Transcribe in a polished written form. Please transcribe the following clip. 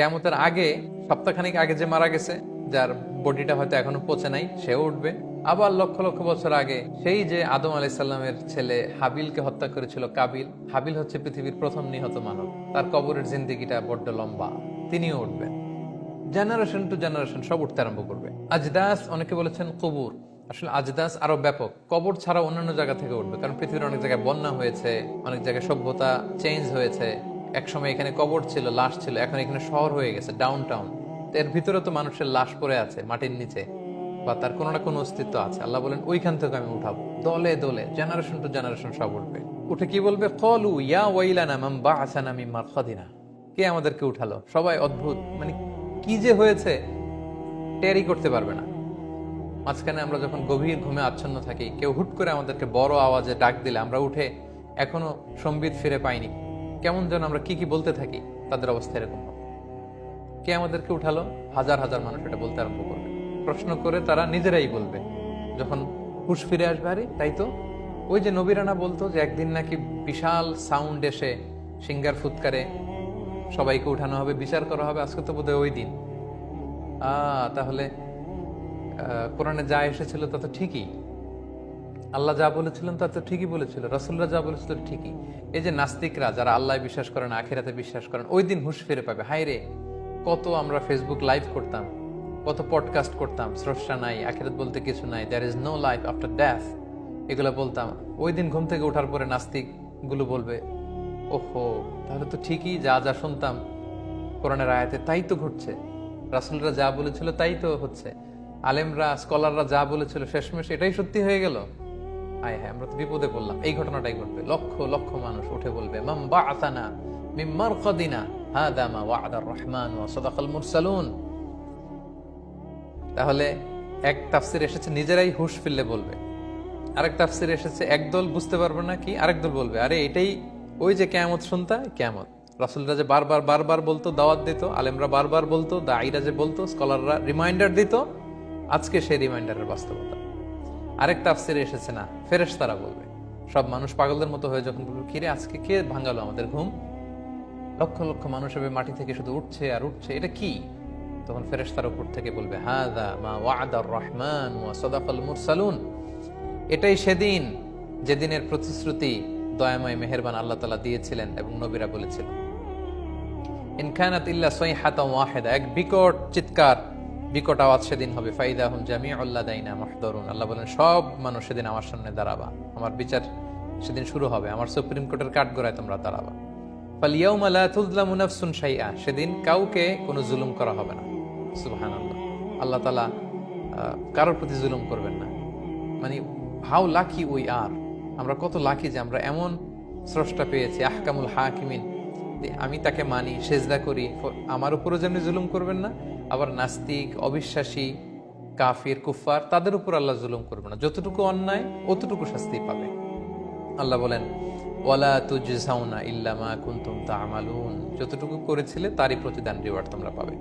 কিয়ামতের আগে, সপ্তাহখানিক আগে যে মারা গেছে, যার বডিটা হয়তো এখনো পচে নাই, সেও উঠবে। আবার লক্ষ লক্ষ বছর আগে সেই যে আদম আলাইহিস সালামের ছেলে হাবিলকে হত্যা করেছিল কাবিল, হাবিল হচ্ছে পৃথিবীর প্রথম নিহত মানব, তার কবরের জিন্দেগিটা বড্ড লম্বা, তিনিও উঠবেন। জেনারেশন টু জেনারেশন সব উঠতে আরম্ভ করবে। আজদাস, অনেকে বলেছেন কবুর, আসলে আজদাস আরো ব্যাপক, কবর ছাড়া অন্যান্য জায়গা থেকে উঠবে, কারণ পৃথিবীর অনেক জায়গায় বন্যা হয়েছে, অনেক জায়গায় সভ্যতা চেঞ্জ হয়েছে। একসময় এখানে কবর ছিল, লাশ ছিল, এখন এখানে শহর হয়ে গেছে, ডাউন টাউন। এর ভিতরে তো মানুষের লাশ পড়ে আছে মাটির নিচে, বা তার কোনো না কোনো অস্তিত্ব আছে। আল্লাহ বলেন ওইখান থেকে আমি উঠাবো, দলে দলে, জেনারেশন টু জেনারেশন সব উঠবে। উঠে কি বলবে? ক্বালু ইয়া ওয়াইলানা মান বা'আসানা মিন মারকাদিনা, কে আমাদেরকে উঠালো? সবাই অদ্ভুত, মানে কি যে হয়েছে টেরই করতে পারবে না। মাঝখানে আমরা যখন গভীর ঘুমে আচ্ছন্ন থাকি, কেউ হুট করে আমাদেরকে বড় আওয়াজে ডাক দিলে আমরা উঠে এখনো সম্বিত ফিরে পাইনি, কেমন যেন আমরা কি কি বলতে থাকি, তাদের অবস্থা এরকম হবে। কে আমাদেরকে উঠালো? হাজার হাজার মানুষ এটা বলতে আরম্ভ করবে। প্রশ্ন করে তারা নিজেরাই বলবে যখন হুশ ফিরে আসবে, আরে তাই তো, ওই যে নবীরানা বলতো যে একদিন নাকি বিশাল সাউন্ড এসে সিঙ্গার ফুৎকারে সবাইকে উঠানো হবে, বিচার করা হবে, আজকে তো বোধহয় ওই দিন। তাহলে কোরআনে যা এসেছিল তা তো ঠিকই, আল্লাহ যা বলেছিলেন তা তো ঠিকই বলেছিল, রাসূলরা যা বলেছিল ঠিকই। এই যে নাস্তিকরা, যারা আল্লাহ বিশ্বাস করেন, আখিরাতে বিশ্বাস করেন, ওই দিন হুঁশ ফিরে পাবে। হায় রে, কত আমরা ফেসবুক লাইভ করতাম, কত পডকাস্ট করতাম, স্রষ্টা নাই, আখিরাত বলতে কিছু নাই, there is no life after death, এগুলো বলতাম। ওই দিন ঘুম থেকে ওঠার পরে নাস্তিক গুলো বলবে, ওহো, তাহলে তো ঠিকই যা যা শুনতাম কোরআনের আয়াতে তাই তো ঘটছে, রাসূলরা যা বলেছিল তাই তো হচ্ছে, আলেমরা স্কলাররা যা বলেছিল শেষমেশ এটাই সত্যি হয়ে গেল। হায় হ্যাঁ, আমরা তো বিপদে পড়লাম। এই ঘটনাটাই ঘটবে, লক্ষ লক্ষ মানুষ উঠে বলবে মাম বা'আসানা মিন মারকাদিনা হাযা মা ওয়া'দার রহমান ওয়া সাদাকাল মুরসালুন। তাহলে এক তাফসীর এসেছে নিজেরাই হুঁশ ফিরলে বলবে, আরেক তাফসীর এসেছে একদল বুঝতে পারবে না কি, আরেক দল বলবে আরে এটাই ওই যে কিয়ামত, শুনতা কিয়ামত। রাসূলরা যে বারবার বারবার বলতো, দাওয়াত দিত, আলেমরা বারবার বলতো, দাঈরা যে বলতো, স্কলাররা রিমাইন্ডার দিত, আজকে সেই রিমাইন্ডারের বাস্তবতা। আরেক তাফসীরে এসেছে না, ফেরেশতারা বলবে। সব মানুষ পাগলদের মতো হয়ে যখন বলবে কিরে আজকে কে ভাঙালো আমাদের ঘুম, লক্ষ লক্ষ মানুষ হবে মাটি থেকে শুধু উঠছে আর উঠছে, এটা কি? তখন ফেরেশতারা উপর থেকে বলবে হাযা মা ওয়া'দার রহমান ওয়া সাদাকাল মুরসালুন, এটাই সেদিন যেদিনের প্রতিশ্রুতি দয়াময় মেহেরবান আল্লাহ তাআলা দিয়েছিলেন এবং নবীরা বলেছিলেন। ইন কানাত ইল্লা সাইহাতান ওয়াহিদা, এক বিকট চিৎকার, বিকট আওয়াজ সেদিন হবে। ফাইদাহুম জামিউল লাদাইনা মুহদারুন, আল্লাহ বলেন সব মানুষ সেদিন আমার সামনে দাঁড়াবা, আমার বিচার সেদিন শুরু হবে, আমার সুপ্রিম কোর্টের কাঠগড়ায় তোমরা দাঁড়াবা। ফাল ইয়াউমা লা তুযলামু নাফসুন শাইআ, সেদিন কাউকে কোনো জুলুম করা হবে না। সুবহানাল্লাহ, আল্লাহ তাআলা কারোর প্রতি জুলুম করবেন না। মানে হাউ লাকি উই আর, আমরা কত লাকি যে আমরা এমন স্রষ্টা পেয়েছি, আহকামুল হাকিমিন, আমি তাকে মানি, সেজদা করি, আমার উপরও যেমনি জুলুম করবেন না, আবার নাস্তিক, অবিশ্বাসী, কাফির, কুফফার, তাদের উপর আল্লাহ জুলুম করবে না। যতটুকু অন্যায় অতটুকু শাস্তি পাবে। আল্লাহ বলেন ওয়ালা তুজজাউনা ইল্লা মা কুনতুম তা'মালুন, যতটুকু করেছিলে তারই প্রতিদান, রিওয়ার্ড তোমরা পাবে।